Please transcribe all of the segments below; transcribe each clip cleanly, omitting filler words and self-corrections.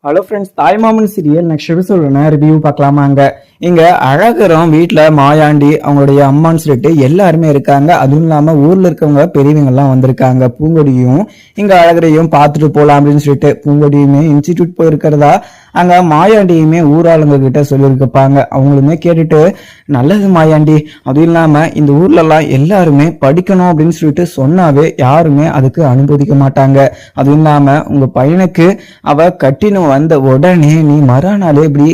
Hello friends, தாய்மாமன் serial next எபிசோட review பார்க்கலாமாங்க. இங்க அழகரும் வீட்டுல மாயாண்டி அவங்களுடைய அம்மான்னு சொல்லிட்டு எல்லாருமே இருக்காங்க. அதுவும் இல்லாம ஊர்ல இருக்கவங்க பெரியவங்க எல்லாம் வந்திருக்காங்க. பூங்கொடியும் இங்க அழகரையும் பார்த்துட்டு போலாம் அப்படின்னு சொல்லிட்டு பூங்கொடியுமே இன்ஸ்டிடியூட் போயிருக்கிறதா அங்க மாயாண்டியுமே ஊராளுங்க கிட்ட சொல்லியிருக்கப்பாங்க. அவங்களுமே கேட்டுட்டு நல்லது மாயாண்டி, அதுவும் இல்லாம இந்த ஊர்ல எல்லாம் எல்லாருமே படிக்கணும் அப்படின்னு சொல்லிட்டு சொன்னாவே யாருமே அதுக்கு அனுமதிக்க மாட்டாங்க. அதுவும் இல்லாம உங்க பையனுக்கு அவ கட்டின வந்த உடனே நீ மறுநாளே இப்படி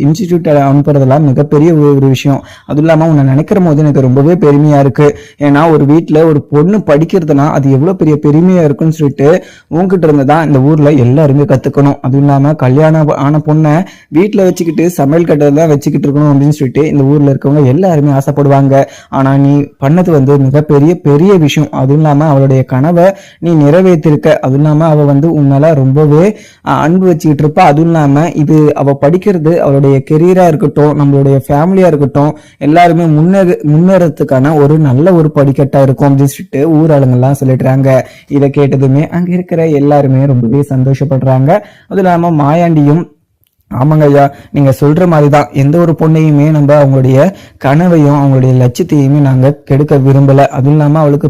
இன்ஸ்டிடியூட் அனுப்புறதெல்லாம் மிகப்பெரிய ஒரு விஷயம். அதுவும் இல்லாம உன்னை நினைக்கிற போது எனக்கு ரொம்பவே பெருமையா இருக்கு. ஏன்னா ஒரு வீட்டுல ஒரு பொண்ணு படிக்கிறதுனா அது எவ்வளவு பெரிய பெருமையா இருக்குன்னு சொல்லிட்டு உங்ககிட்ட இருந்துதான் இந்த ஊர்ல எல்லாருமே கத்துக்கணும். அதுவும் இல்லாம கல்யாணம் ஆன பொண்ணை வீட்டுல வச்சுக்கிட்டு சமையல் கட்டதான் வச்சுக்கிட்டு இருக்கணும் அப்படின்னு சொல்லிட்டு இந்த ஊர்ல இருக்கவங்க எல்லாருமே ஆசைப்படுவாங்க. ஆனா நீ பண்ணது மிகப்பெரிய பெரிய விஷயம். அதுவும் இல்லாம அவளுடைய கனவை நீ நிறைவேற்றிருக்க. அதுவும் இல்லாம அவ உன்னால ரொம்பவே அன்பு வச்சுக்கிட்டு இருப்பா. அதுவும் இல்லாம இது அவ படிக்கிறது அவளுடைய கெரியரா இருக்கட்டும், நம்மளுடைய ஃபேமிலியா இருக்கட்டும், எல்லாருமே முன்னேறதுக்கான ஒரு நல்ல ஒரு படிக்கட்டா இருக்கும் அப்படின்னு சொல்லிட்டு ஊராளுங்கெல்லாம் சொல்லிடுறாங்க. இதை கேட்டதுமே அங்க இருக்கிற எல்லாருமே ரொம்பவே சந்தோஷப்படுறாங்க. அதுவும் இல்லாம மாயாண்டியும் ஆமாங்க ஐயா, நீங்க சொல்ற மாதிரிதான் எந்த ஒரு பொண்ணையுமே நம்ம அவங்களுடைய கனவையும் அவங்களுடைய லட்சியத்தையுமே நாங்க கெடுக்க விரும்பல. அதுவும் இல்லாம அவளுக்கு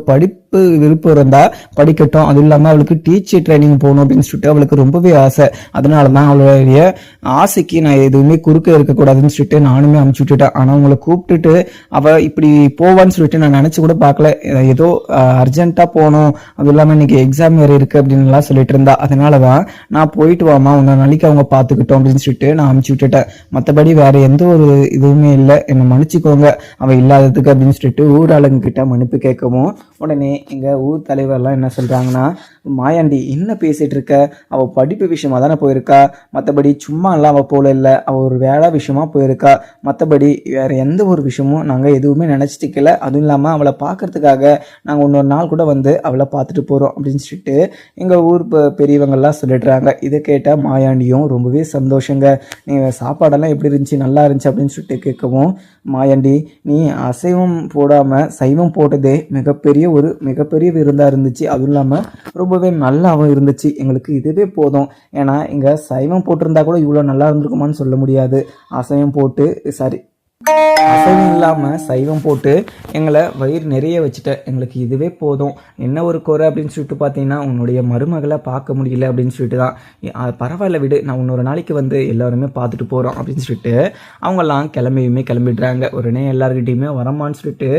விருப்பம் இருந்தா படிக்கட்டும். அதுவும் இல்லாம அவளுக்கு டீச்சர் ட்ரைனிங் போகணும் அப்படின்னு சொல்லிட்டு அவளுக்கு ரொம்பவே ஆசை. அதனாலதான் அவளுடைய ஆசைக்கு நான் எதுவுமே குறுக்க இருக்கக்கூடாதுன்னு சொல்லிட்டு நானுமே அனுப்பிச்சு விட்டுட்டேன். ஆனா அவங்களை கூப்பிட்டுட்டு அவ இப்படி போவான்னு சொல்லிட்டு நான் நினைச்சு கூட பார்க்கல. ஏதோ அர்ஜென்ட்டா போகணும், அதுவும் இல்லாம இன்னைக்கு எக்ஸாம் வேற இருக்கு அப்படின்னு எல்லாம் சொல்லிட்டு இருந்தா. அதனாலதான் நான் போயிட்டு வாமா, உன்னை நாளைக்கு அவங்க பாத்துக்கிட்டோம் அப்படின்னு சொல்லிட்டு நான் அனுப்பிச்சு விட்டுட்டேன். மற்றபடி வேற எந்த ஒரு இதுவுமே இல்லை, என்னை மன்னிச்சுக்கோங்க அவ இல்லாததுக்கு அப்படின்னு சொல்லிட்டு ஊராளுங்க கிட்ட மன்னிப்பு கேட்கவும் உடனே எங்க ஊர் தலைவர்லாம் என்ன சொல்றாங்கன்னா, மாயாண்டி என்ன பேசிட்டு இருக்க, அவ படிப்பு விஷயமா தானே போயிருக்கா, மற்றபடி சும்மா எல்லாம் அவ போல இல்லை, அவ ஒரு வேலை விஷயமா போயிருக்கா, மற்றபடி வேற எந்த ஒரு விஷயமும் நாங்கள் எதுவுமே நினைச்சிக்கல. அதுவும் இல்லாமல் அவளை பார்க்கறதுக்காக நாங்கள் இன்னொரு நாள் கூட அவளை பார்த்துட்டு போகிறோம் அப்படின்னு சொல்லிட்டு எங்கள் ஊர் பெரியவங்கள்லாம் சொல்லிடுறாங்க. இதை கேட்ட மாயாண்டியும் ரொம்பவே சந்தோஷங்க. நீங்கள் சாப்பாடெல்லாம் எப்படி இருந்துச்சு, நல்லா இருந்துச்சு அப்படின்னு சொல்லிட்டு கேட்கவும், மாயாண்டி நீ அசைவம் போடாமல் சைவம் போட்டதே மிகப்பெரிய விருந்தாக இருந்துச்சு. அதுவும் இல்லாமல் ரொம்பவே நல்லாவும் இருந்துச்சு. எங்களுக்கு இதுவே போதும். ஏன்னா இங்கே சைவம் போட்டிருந்தா கூட இவ்வளோ நல்லா இருந்திருக்குமான்னு சொல்ல முடியாது. அசைவம் போட்டு அசைவம் இல்லாம சைவம் போட்டு எங்களை வயிறு நிறைய வச்சுட்ட, எங்களுக்கு இதுவே போதும். என்ன ஒரு குறை அப்படின்னு சொல்லிட்டு பார்த்தீங்கன்னா, உன்னுடைய மருமகளை பார்க்க முடியல அப்படின்னு சொல்லிட்டு தான். பரவாயில்ல விடு, நான் இன்னொரு நாளைக்கு எல்லாருமே பார்த்துட்டு போகிறோம் அப்படின்னு சொல்லிட்டு அவங்கெல்லாம் கிளம்பிடுறாங்க. உடனே எல்லாருக்கிட்டையுமே வரமான்னு சொல்லிட்டு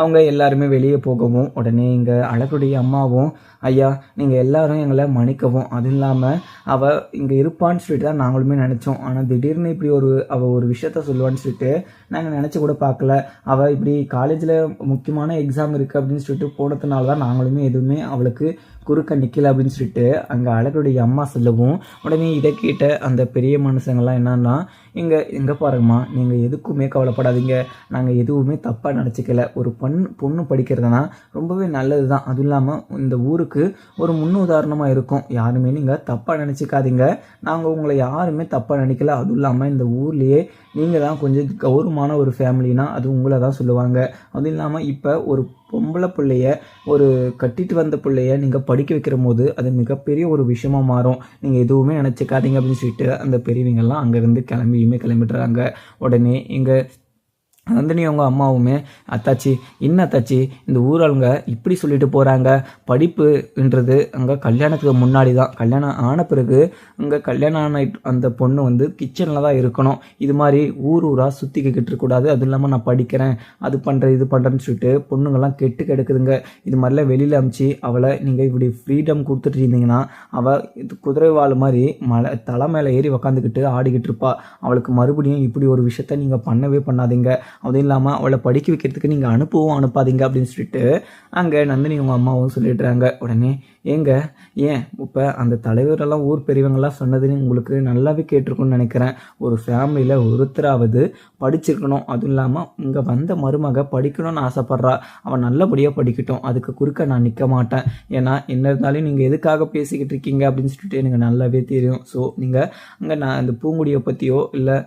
அவங்க எல்லாருமே வெளியே போகவும் உடனே இங்கே அழகுடைய அம்மாவும், ஐயா நீங்கள் எல்லாரும் எங்களை மன்னிக்கவும், அதுவும் இல்லாமல் அவள் இங்கே இருப்பான்னு சொல்லிட்டு தான் நாங்களுமே நினச்சோம். ஆனால் திடீர்னு இப்படி அவள் ஒரு விஷயத்த சொல்லுவான்னு சொல்லிட்டு நாங்கள் நினச்சி கூட பார்க்கல. அவள் இப்படி காலேஜில் முக்கியமான எக்ஸாம் இருக்குது அப்படின்னு சொல்லிட்டு போனதுனால தான் நாங்களுமே எதுவுமே அவளுக்கு குறுக்க நிற்கல அப்படின்னு சொல்லிட்டு அங்கே அழகுடைய அம்மா சொல்லவும் உடனே இதை கேட்ட அந்த பெரிய மனுஷங்கள்லாம் என்னன்னா, எங்கே பாருங்கம்மா, நீங்கள் எதுக்குமே கவலைப்படாதீங்க, நாங்கள் எதுவுமே தப்பாக நினச்சிக்கல. ஒரு பொண்ணு படிக்கிறதுனா ரொம்பவே நல்லது தான். அதுவும் இல்லாமல் இந்த ஊருக்கு ஒரு முன்னுதாரணமாக இருக்கும். யாருமே நீங்கள் தப்பாக நினச்சிக்காதீங்க, நாங்கள் உங்களை யாருமே தப்பாக நினைக்கல. அதுவும் இல்லாமல் இந்த ஊர்லேயே நீங்கள் தான் கொஞ்சம் கௌரவமான ஒரு ஃபேமிலினா அது உங்களை தான் சொல்லுவாங்க. அதுவும் இல்லாமல் இப்போ ஒரு பொம்பளை பிள்ளைய, ஒரு கட்டிட்டு வந்த பிள்ளைய நீங்கள் படிக்க வைக்கிற போது அது மிகப்பெரிய ஒரு விஷயமா மாறும். நீங்கள் எதுவுமே நினச்சிக்காதீங்க அப்படின்னு சொல்லிட்டு அந்த பெரியவங்கெல்லாம் அங்கேருந்து கிளம்பிடுறாங்க. உடனே இங்கே நந்தினி அவங்க அம்மாவுமே, அத்தாச்சி என்ன அத்தாச்சி இந்த ஊராளுங்க இப்படி சொல்லிட்டு போகிறாங்க, படிப்புன்றது அங்கே கல்யாணத்துக்கு முன்னாடி தான், கல்யாணம் ஆன பிறகு அங்கே கல்யாணம் ஆன அந்த பொண்ணு கிச்சனில் தான் இருக்கணும், இது மாதிரி ஊராக சுற்றிக்கிட்டு இருக்கக்கூடாது, அதுவும் இல்லாமல் நான் படிக்கிறேன் அது பண்ணுறேன் இது பண்ணுறேன்னு சொல்லிட்டு பொண்ணுங்கள்லாம் கெடுக்குதுங்க. இது மாதிரிலாம் வெளியில் அமிச்சு அவளை நீங்கள் இப்படி ஃப்ரீடம் கொடுத்துட்டு இருந்தீங்கன்னா அவள் குதிரை வாழ் மாதிரி தலை மேலே ஏறி உக்காந்துக்கிட்டு ஆடிக்கிட்டு இருப்பா. அவளுக்கு மறுபடியும் இப்படி ஒரு விஷயத்த நீங்கள் பண்ணவே பண்ணாதீங்க, அதுவும் இல்லாமல் அவளை படிக்க வைக்கிறதுக்கு நீங்கள் அனுப்பாதீங்க அப்படின்னு சொல்லிட்டு அங்கே நந்தினி உங்கள் அம்மாவும் சொல்லிடுறாங்க. உடனே ஏன் இப்போ அந்த தலைவரெல்லாம் ஊர் பெரியவங்கெல்லாம் சொன்னதுன்னு உங்களுக்கு நல்லாவே கேட்டிருக்குன்னு நினைக்கிறேன். ஒரு ஃபேமிலியில் ஒருத்தராவது படிச்சிருக்கணும், அதுவும் இல்லாமல் இங்கே வந்த மருமக படிக்கணும்னு ஆசைப்பட்றா, அவன் நல்லபடியாக படிக்கட்டும், அதுக்கு குறுக்க நான் நிற்க மாட்டேன். ஏன்னா என்ன இருந்தாலும் நீங்கள் எதுக்காக பேசிக்கிட்டு இருக்கீங்க அப்படின்னு சொல்லிட்டு எனக்கு நல்லாவே தெரியும். ஸோ நீங்கள் அங்கே நான் இந்த பூங்குடியை பற்றியோ இல்லை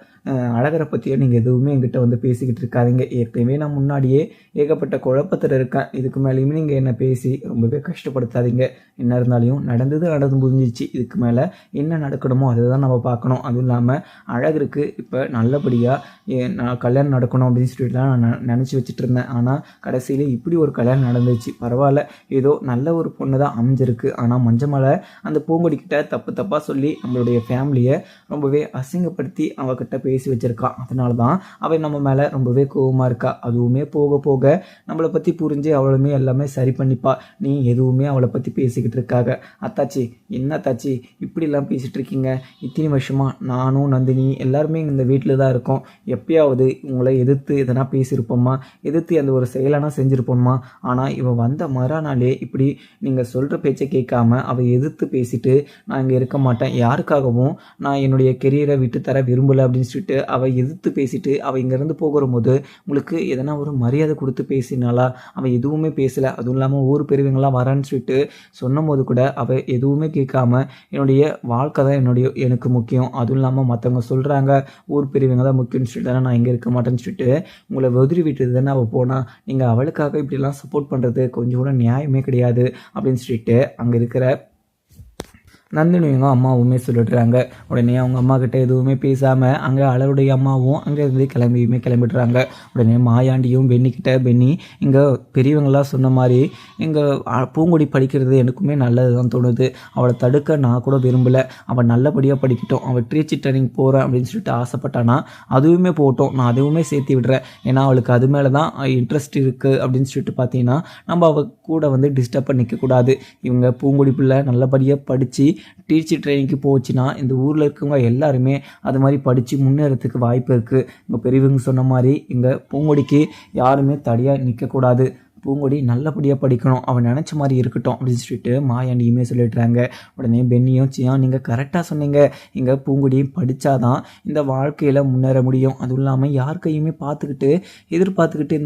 அழகரை பற்றியோ நீங்கள் எதுவுமே என்கிட்ட பேசிக்கிட்டு இருக்காதிங்க. ஏற்கனவே நான் முன்னாடியே ஏகப்பட்ட குழப்பத்தில் இருக்கேன், இதுக்கு மேலேயுமே நீங்கள் என்னை பேசி ரொம்பவே கஷ்டப்படுத்தாதீங்க. என்ன இருந்தாலும் நடந்து முடிஞ்சிச்சு. இதுக்கு மேலே என்ன நடக்கணுமோ அதை தான் நம்ம பார்க்கணும். அதுவும் இல்லாமல் அழகருக்கு இப்போ நல்லபடியாக நான் கல்யாணம் நடக்கணும் அப்படின்னு சொல்லிட்டு தான் நான் நினச்சி வச்சுட்டு இருந்தேன். ஆனால் கடைசியில் இப்படி ஒரு கல்யாணம் நடந்துச்சு. பரவாயில்ல, ஏதோ நல்ல ஒரு பொண்ணு தான் அமைஞ்சிருக்கு. ஆனால் மஞ்சமலை அந்த பூங்கொடிக்கிட்ட தப்பாக சொல்லி நம்மளுடைய ஃபேமிலியை ரொம்பவே அசிங்கப்படுத்தி அவகிட்ட பேசி வச்சிருக்கான். அதனால தான் அவள் நம்ம மேலே ரொம்பவே கோபமாக இருக்கா. அதுவுமே போக போக நம்மளை பற்றி புரிஞ்சு அவளுமே எல்லாமே சரி பண்ணிப்பா. நீ எதுவுமே அவளை பற்றி பேசிக்கிட்டு இருக்காங்க. அத்தாச்சி, என்ன அத்தாச்சி இப்படிலாம் பேசிகிட்டு இருக்கீங்க? இத்தனை வருஷமாக நானும் நந்தினி எல்லாருமே இந்த வீட்டில் தான் இருக்கோம். எப்பயாவது உங்களை எதிர்த்து எதனா பேசியிருப்போம்மா, எதிர்த்து அந்த ஒரு செயலானா செஞ்சுருப்போம்மா. ஆனால் இவன் வந்த மறுநாளே இப்படி நீங்கள் சொல்கிற பேச்சை கேட்காம அவள் எதிர்த்து பேசிட்டு நான் இங்கே இருக்க மாட்டேன், யாருக்காகவும் நான் என்னுடைய கெரியரை விட்டு தர விரும்பலை அப்படின்னு சொல்லிட்டு அவள் எதிர்த்து பேசிட்டு அவள் இங்கேருந்து போகிற போது உங்களுக்கு எதனா ஒரு மரியாதை கொடுத்து பேசினாலா? அவள் எதுவுமே பேசலை. அதுவும் இல்லாமல் ஊர் பெரியவங்களாம் வரேன்னு சொல்லிட்டு சொன்னும் போது கூட அவள் எதுவுமே கேட்காம என்னுடைய வாழ்க்கை தான் எனக்கு முக்கியம், அதுவும் இல்லாமல் மற்றவங்க சொல்கிறாங்க ஊர் பெரியவங்க தான் முக்கியம்னு சொல்லிட்டு தானே நான் இங்கே இருக்க மாட்டேன்னு சொல்லிட்டு உங்களை உதறி விட்டு தானே அவள் போனால், நீங்கள் அவளுக்காக இப்படிலாம் சப்போர்ட் பண்ணுறது கொஞ்சம் கூட நியாயமே கிடையாது அப்படின்னு சொல்லிட்டு அங்கே இருக்கிற நந்தினியும் அம்மாவுமே சொல்லிடுறாங்க. உடனே அவங்க அம்மா கிட்ட எதுவுமே பேசாமல் அங்கே அழகுடைய அம்மாவும் அங்கே இருந்து கிளம்பிடுறாங்க. உடனே மாயாண்டியும் பென்னிக்கிட்ட, பென்னி இங்கே பெரியவங்களாம் சொன்ன மாதிரி இங்கே பூங்கொடி படிக்கிறது எனக்குமே நல்லது தான் தோணுது, அவளை தடுக்க நான் கூட விரும்பலை, அவள் நல்லபடியாக படிக்கட்டும், அவள் டீச்சர் ட்ரைனிங் போகிறேன் அப்படின்னு சொல்லிட்டு ஆசைப்பட்டானா அதுவுமே போட்டோம், நான் அதுவுமே சேர்த்து விடுறேன். ஏன்னா அவளுக்கு அது மேலே தான் இன்ட்ரெஸ்ட் இருக்குது அப்படின்னு சொல்லிட்டு பார்த்தீங்கன்னா நம்ம அவள் கூட வந்து டிஸ்டர்ப் பண்ணிக்கக்கூடாது. இவங்க பூங்கொடி பிள்ளை நல்லபடியாக படித்து டீச்சர் ட்ரைனிங்க்கு போச்சுன்னா இந்த ஊரில் இருக்கவங்க எல்லாருமே அது மாதிரி படித்து முன்னேறதுக்கு வாய்ப்பு இருக்குது. இங்கே பெரியவங்க சொன்ன மாதிரி இங்கே பூங்கொடிக்கு யாருமே தடியாக நிற்கக்கூடாது, பூங்கொடி நல்லபடியாக படிக்கணும், அவன் நினச்ச மாதிரி இருக்கட்டும் அப்படின்னு சொல்லிட்டு மாயாண்டியுமே சொல்லிடுறாங்க. உடனே பென்னியும் சியா நீங்கள் கரெக்டாக சொன்னீங்க, இங்கே பூங்கொடியும் படித்தாதான் இந்த வாழ்க்கையில் முன்னேற முடியும், அதுவும் இல்லாமல் யார் கையுமே எதிர்பார்த்துக்கிட்டு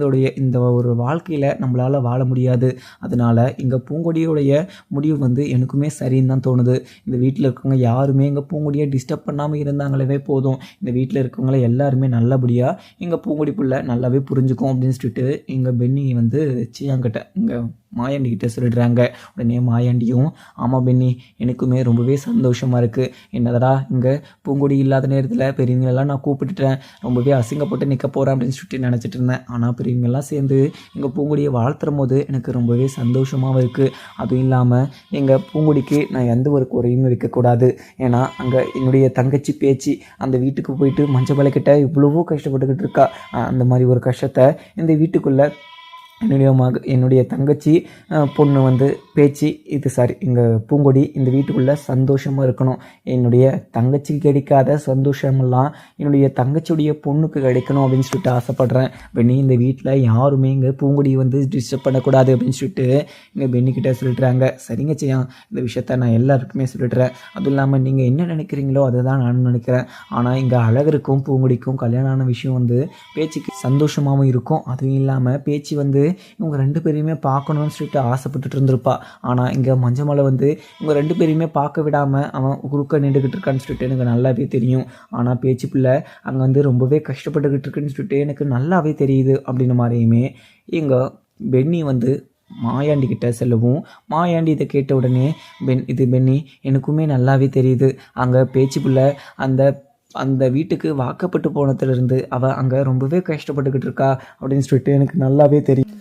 இந்த ஒரு வாழ்க்கையில் நம்மளால் வாழ முடியாது. அதனால் இங்கே பூங்கொடியோடைய முடிவு வந்து எனக்குமே சரின்னு தான் தோணுது. இந்த வீட்டில் இருக்கவங்க யாருமே இங்கே பூங்கொடியை டிஸ்டர்ப் பண்ணாமல் இருந்தாங்களே போதும், இந்த வீட்டில் இருக்கவங்கள எல்லாருமே நல்லபடியாக இங்கே பூங்கொடி புள்ள நல்லாவே புரிஞ்சுக்கும் அப்படின்னு சொல்லிட்டு இங்கே பென்னி வந்து சியாங்கிட்ட இங்கே மாயாண்டிக்கிட்ட சொல்லிடுறாங்க. உடனே மாயாண்டியும் ஆமாம் பென்னி எனக்குமே ரொம்பவே சந்தோஷமாக இருக்குது, என்னதடா இங்கே பூங்கொடி இல்லாத நேரத்தில் பெரியவங்களெல்லாம் நான் கூப்பிட்டுட்டேன், ரொம்பவே அசிங்கப்பட்டு நிற்க போகிறேன் அப்படின்னு சொல்லிட்டு நினச்சிட்டு இருந்தேன். ஆனால் பெரியவங்கெல்லாம் சேர்ந்து எங்கள் பூங்கொடியை வாழ்த்துற போது எனக்கு ரொம்பவே சந்தோஷமாகவும் இருக்குது. அதுவும் இல்லாமல் எங்கள் பூங்கொடிக்கு நான் எந்த ஒரு குறையும் வைக்கக்கூடாது. ஏன்னா அங்கே என்னுடைய தங்கச்சி பேச்சு அந்த வீட்டுக்கு போயிட்டு மஞ்சள் இவ்வளவோ கஷ்டப்பட்டுக்கிட்டு இருக்கா, அந்த மாதிரி ஒரு கஷ்டத்தை இந்த வீட்டுக்குள்ளே என்னுடைய தங்கச்சி பொண்ணு வந்து பேச்சு இங்கே பூங்கொடி இந்த வீட்டுக்குள்ளே சந்தோஷமாக இருக்கணும், என்னுடைய தங்கச்சிக்கு கிடைக்காத சந்தோஷமெல்லாம் என்னுடைய தங்கச்சியுடைய பொண்ணுக்கு கிடைக்கணும் அப்படின்னு சொல்லிட்டு ஆசைப்பட்றேன். பென்னி இந்த வீட்டில் யாருமே இங்கே பூங்கொடி வந்து டிஸ்டர்ப் பண்ணக்கூடாது அப்படின்னு சொல்லிட்டு இங்கே பென்னிக்கிட்ட சொல்லிட்டுறாங்க. சரிங்க செய்யா, இந்த விஷயத்த நான் எல்லாருக்குமே சொல்லிடுறேன். அதுவும் இல்லாமல் நீங்கள் என்ன நினைக்கிறீங்களோ அதை தான் நானும் நினைக்கிறேன். ஆனால் இங்கே அழகருக்கும் பூங்கொடிக்கும் கல்யாணம் ஆன விஷயம் வந்து பேச்சுக்கு சந்தோஷமாகவும் இருக்கும். அதுவும் இல்லாமல் பேச்சு வந்து இவங்க ரெண்டு பேரையுமே பார்க்கணும்னு சொல்லிட்டு ஆசைப்பட்டுட்டு இருந்திருப்பா. ஆனால் இங்கே மஞ்சமலை வந்து இவங்க ரெண்டு பேரையுமே பார்க்க விடாமல் அவன் குறுக்க நின்றுக்கிட்டு இருக்கான்னு சொல்லிட்டு எனக்கு நல்லாவே தெரியும். ஆனால் பேச்சு பிள்ளை அங்கே வந்து ரொம்பவே கஷ்டப்பட்டுக்கிட்டு இருக்குன்னு சொல்லிட்டு எனக்கு நல்லாவே தெரியுது அப்படின்ற மாதிரியுமே இங்கே பென்னி வந்து மாயாண்டி கிட்ட செல்லவும், மாயாண்டி இதை கேட்ட உடனே பென்னி எனக்குமே நல்லாவே தெரியுது, அங்கே பேச்சு பிள்ளை அந்த வீட்டுக்கு வாக்கப்பட்டு போனதுலேருந்து அவள் அங்கே ரொம்பவே கஷ்டப்பட்டுக்கிட்டு இருக்கா அப்படின்னு சொல்லிட்டு எனக்கு நல்லாவே தெரியும்.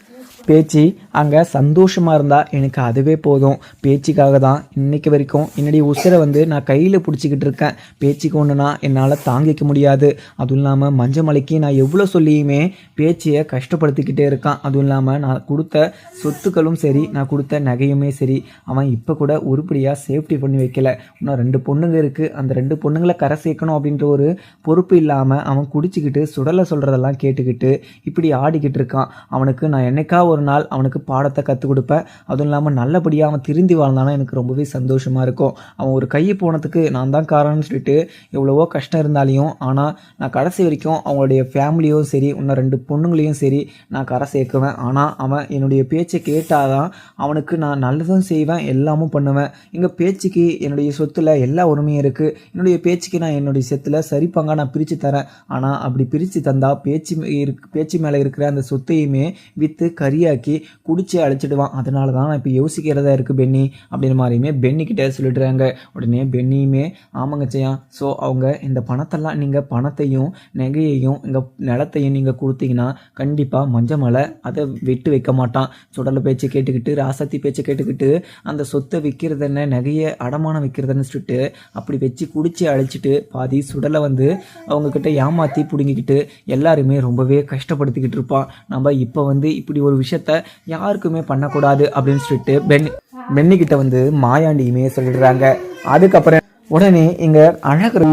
பேச்சு அங்கே சந்தோஷமாக இருந்தால் எனக்கு அதுவே போதும். பேச்சுக்காக தான் இன்றைக்கி வரைக்கும் என்னுடைய உசிரை வந்து நான் கையில் பிடிச்சிக்கிட்டு இருக்கேன். பேச்சுக்கு ஒன்றுனா என்னால் தாங்கிக்க முடியாது. அதுவும் இல்லாமல் மஞ்சமலைக்கு நான் எவ்வளோ சொல்லியுமே பேச்சியை கஷ்டப்படுத்திக்கிட்டே இருக்கான். அதுவும் இல்லாமல் நான் கொடுத்த சொத்துக்களும் சரி, நான் கொடுத்த நகையுமே சரி, அவன் இப்போ கூட உருப்படியாக சேஃப்டி பண்ணி வைக்கல. இன்னும் 2 பொண்ணுங்க இருக்குது, அந்த 2 பொண்ணுங்களை கரை சேர்க்கணும் அப்படின்ற ஒரு பொறுப்பு இல்லாமல் அவன் குடிச்சிக்கிட்டு சுடலை சொல்கிறதெல்லாம் கேட்டுக்கிட்டு இப்படி ஆடிக்கிட்டு இருக்கான். அவனுக்கு நான் என்னைக்கா ஒரு நாள் அவனுக்கு பாடத்தை கற்றுக் கொடுப்பேன். அதுவும் இல்லாமல் நல்லபடியாக அவன் திருந்தி வாழ்ந்தானா எனக்கு ரொம்பவே சந்தோஷமாக இருக்கும். அவன் ஒரு கையை போனதுக்கு நான் தான் காரணம்னு சொல்லிட்டு எவ்வளவோ கஷ்டம் இருந்தாலையும், ஆனால் நான் கடைசி வரைக்கும் அவங்களுடைய ஃபேமிலியும் சரி, இன்னும் 2 பொண்ணுங்களையும் சரி நான் கரை சேர்க்குவேன். ஆனால் அவன் என்னுடைய பேச்சை கேட்டாதான் அவனுக்கு நான் நல்லதும் செய்வேன், எல்லாமும் பண்ணுவேன். எங்கள் பேச்சுக்கு என்னுடைய சொத்தில் எல்லா உரிமையும் இருக்குது. என்னுடைய பேச்சுக்கு நான் என்னுடைய சொத்தில் சரிப்பாங்க நான் பிரித்து தரேன். ஆனால் அப்படி பிரித்து தந்தால் பேச்சு மேலே இருக்கிற அந்த சொத்தையுமே விற்று கரிய குடியாக்கி குடிச்சு அழைச்சிடுவான். அதனால தான் நான் இப்போ யோசிக்கிறதா இருக்குது பென்னி அப்படின்ற மாதிரியுமே பென்னிக்கிட்ட சொல்லிடுறாங்க. உடனே பென்னியுமே ஆமாங்க செய்யான். ஸோ அவங்க இந்த பணத்தெல்லாம் நீங்கள் பணத்தையும் நகையையும் எங்கள் நிலத்தையும் நீங்கள் கொடுத்தீங்கன்னா கண்டிப்பாக மஞ்சமலை அதை விட்டு வைக்க மாட்டான். சுடலை பேச்சை கேட்டுக்கிட்டு ராசாத்தி பேச்சை கேட்டுக்கிட்டு அந்த சொத்தை விற்கிறது என்ன நகையை அடமானம் வைக்கிறதுன்னு சொல்லிட்டு அப்படி வச்சு குடிச்சு அழைச்சிட்டு பாதி சுடலை வந்து அவங்கக்கிட்ட ஏமாற்றி பிடுங்கிக்கிட்டு எல்லாருமே ரொம்பவே கஷ்டப்படுத்திக்கிட்டு இருப்பான். நம்ம இப்போ வந்து இப்படி ஒரு விஷயத்த யாருக்குமே பண்ணக்கூடாது அப்படின்னு சொல்லிட்டு பென்னிக்கிட்ட வந்து மாயாண்டியுமே சொல்லிடுறாங்க. அதுக்கப்புறம் உடனே இங்கே அழகர்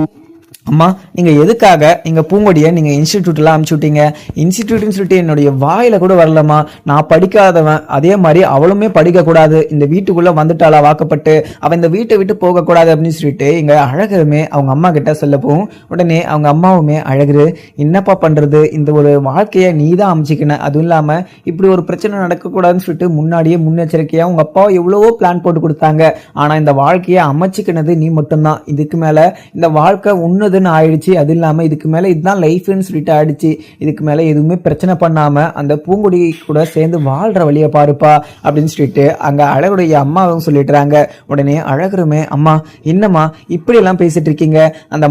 அம்மா நீங்கள் எதுக்காக எங்கள் பூங்கொடியை நீங்கள் இன்ஸ்டிடியூட்லாம் அனுப்பிச்சி விட்டீங்க? இன்ஸ்டிடியூட்னு சொல்லிட்டு என்னுடைய வாயில் கூட வரலம்மா. நான் படிக்காதவன், அதே மாதிரி அவளுமே படிக்கக்கூடாது. இந்த வீட்டுக்குள்ளே வந்துட்டாளா வாக்கப்பட்டு அவன் இந்த வீட்டை விட்டு போகக்கூடாது அப்படின்னு சொல்லிட்டு இங்கே அழகருமே அவங்க அம்மா கிட்ட சொல்லப்போம். உடனே அவங்க அம்மாவுமே அழகரு என்னப்பா பண்ணுறது, இந்த ஒரு வாழ்க்கையை நீ தான் அமைச்சிக்கணும். அதுவும் இல்லாமல் இப்படி ஒரு பிரச்சனை நடக்கக்கூடாதுன்னு சொல்லிட்டு முன்னாடியே முன்னெச்சரிக்கையாக உங்கள் அப்பா எவ்வளவோ பிளான் போட்டு கொடுத்தாங்க. ஆனால் இந்த வாழ்க்கையை அமைச்சிக்கினது நீ மட்டும்தான். இதுக்கு மேலே இந்த வாழ்க்கை உன்னதுன்னு ஆயிடுச்சு. அது இல்லாமல் இதுக்கு மேலே இதுதான் லைஃப்னு சொல்லிட்டு ஆயிடுச்சு. இதுக்கு மேலே எதுவுமே பிரச்சனை பண்ணாமல் அந்த பூங்குடி கூட சேர்ந்து வாழ்கிற வழியை பாருப்பா அப்படின்னு சொல்லிட்டு அங்கே அழகுடைய அம்மாவும் சொல்லிட்டுறாங்க. உடனே அழகருமே அம்மா என்னம்மா இப்படியெல்லாம் பேசிட்டு இருக்கீங்க? அந்த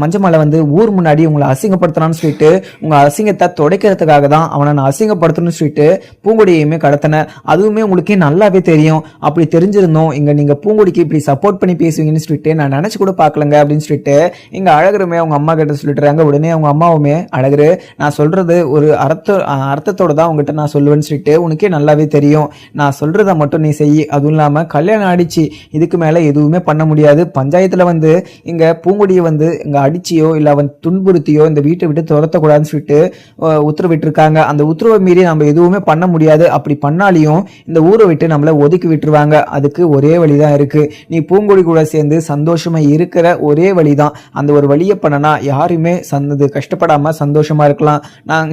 மஞ்சமலை வந்து ஊர் முன்னாடி உங்களை அசிங்கப்படுத்தலான்னு சொல்லிட்டு உங்கள் அசிங்கத்தை துடைக்கிறதுக்காக தான் அவனை நான் அசிங்கப்படுத்தணும்னு சொல்லிட்டு பூங்குடியையுமே கடத்தினேன். அதுவுமே உங்களுக்கே நல்லாவே தெரியும். அப்படி தெரிஞ்சிருந்தோம் இங்கே நீங்கள் பூங்குடிக்கு இப்படி சப்போர்ட் பண்ணி பேசுவீங்கன்னு சொல்லிட்டு நான் நினச்சி கூட பார்க்கலங்க அப்படின்னு சொல்லிட்டு இங்கே அழகருமே அவங்க அம்மா கிட்ட சொல்லிட்டுறாங்க. உடனே அவங்க அம்மாவுமே அழகரு நான் சொல்றது ஒரு அர்த்தத்தோட தான் உங்ககிட்ட நான் சொல்லுவேன்னு சொல்லிட்டு உனக்கே நல்லாவே தெரியும். நான் சொல்றத மட்டும் நீ செய். அதுவும் இல்லாமல் கல்யாணம் ஆயிடுச்சு, இதுக்கு மேலே எதுவுமே பண்ண முடியாது. பஞ்சாயத்தில் வந்து இங்கே பூங்குடியை வந்து இங்கே அடிச்சியோ இல்லை அவன் துன்புறுத்தியோ இந்த வீட்டை விட்டு துரத்தக்கூடாதுன்னு சொல்லிட்டு உத்தரவிட்டிருக்காங்க. அந்த உத்தரவை மீறி நம்ம எதுவுமே பண்ண முடியாது. அப்படி பண்ணாலையும் இந்த ஊரை விட்டு நம்மளை ஒதுக்கி விட்டுருவாங்க. அதுக்கு ஒரே வழிதான் இருக்கு. நீ பூங்குடி கூட சேர்ந்து சந்தோஷமா இருக்கிற ஒரே வழிதான். அந்த ஒரு வழியை பண்ணனா யாருமே கஷ்டப்படாம சந்தோஷமா இருக்கலாம்.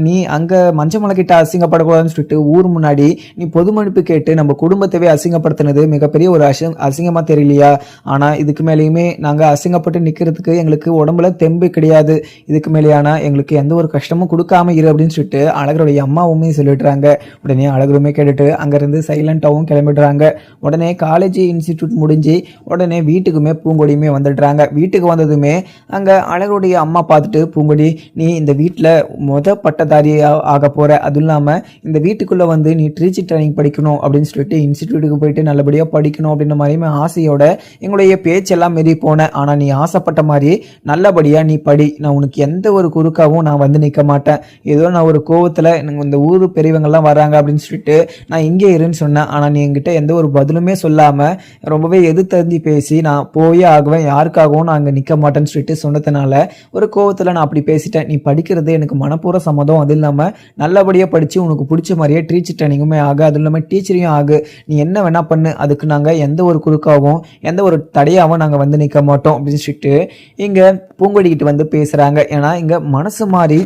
நீ அங்க மஞ்சமலை கிட்ட அசிங்கப்படக்கூடாதுன்னு சொல்லிட்டு ஊர் முன்னாடி நீ பொது மன்னிப்பு கேட்டு நம்ம குடும்பத்தவே அசிங்கப்படுத்தினது மிகப்பெரிய ஒரு அசிங்கமா தெரியலையா? ஆனா இதுக்கு மேலேயுமே நாங்க அசிங்கப்பட்டு நிக்கிறதுக்கு எங்களுக்கு உடம்புல தெம்பு கிடையாது. இதுக்கு மேலேயானா எங்களுக்கு எந்த ஒரு கஷ்டமும் கொடுக்காம இரு அப்படின்னு சொல்லிட்டு அழகருடைய அம்மாவுமே சொல்லிடுறாங்க. உடனே அழகருமே கேட்டுட்டு அங்கிருந்து சைலண்டாவும் கிளம்பிடுறாங்க. உடனே காலேஜ் இன்ஸ்டிடியூட் முடிஞ்சு உடனே வீட்டுக்குமே பூங்கொடியுமே வந்துடுறாங்க. வீட்டுக்கு வந்ததுமே அங்கே அழகுடைய அம்மா பார்த்துட்டு பூங்கொடி நீ இந்த வீட்டில் பட்டதாரியாக ஆக போகிற, அதுவும் இல்லாமல் இந்த வீட்டுக்குள்ளே வந்து நீ டீச்சர் ட்ரைனிங் படிக்கணும் அப்படின்னு சொல்லிட்டு இன்ஸ்டிடியூட்டுக்கு போயிட்டு நல்லபடியாக படிக்கணும் அப்படின்ற மாதிரியுமே ஆசையோட எங்களுடைய பேச்செல்லாம் மீறி போனேன். ஆனால் நீ ஆசைப்பட்ட மாதிரி நல்லபடியாக நீ படி. நான் உனக்கு எந்த ஒரு குறுக்காகவும் நான் வந்து நிற்க மாட்டேன். ஏதோ நான் ஒரு கோவத்தில் இந்த ஊர் பெரியவங்கள்லாம் வராங்க அப்படின்னு சொல்லிட்டு நான் இங்கே இருன்னு சொன்னேன். ஆனால் நீ என்கிட்ட எந்த ஒரு பதிலுமே சொல்லாமல் ரொம்பவே எதிர்த்தறிஞ்சு பேசி நான் போயே ஆகுவேன், யாருக்காகவும் நான் அங்கே நிற்க மாட்டேன்னு சொல்லிட்டு சொன்னதுனால ஒரு கோவத்தில் நான் அப்படி பேசிட்டேன். நீ படிக்கிறது எனக்கு மனப்பூர்வ சம்மதம். அது இல்லாமல் நல்லபடியாக படித்து உனக்கு பிடிச்ச மாதிரியே டீச்சர் ட்ரைனிங்குமே ஆகு, அது இல்லாமல் டீச்சரையும் ஆகு. நீ என்ன வேணா பண்ணு, அதுக்கு நாங்கள் எந்த ஒரு குறுக்காகவும் எந்த ஒரு தடையாகவும் நாங்கள் வந்து நிற்க மாட்டோம் அப்படின்னு சொல்லிட்டு இங்கே பூங்கொடிக்கிட்டு வந்து பேசுகிறாங்க. ஏன்னா இங்கே மனசு மாதிரி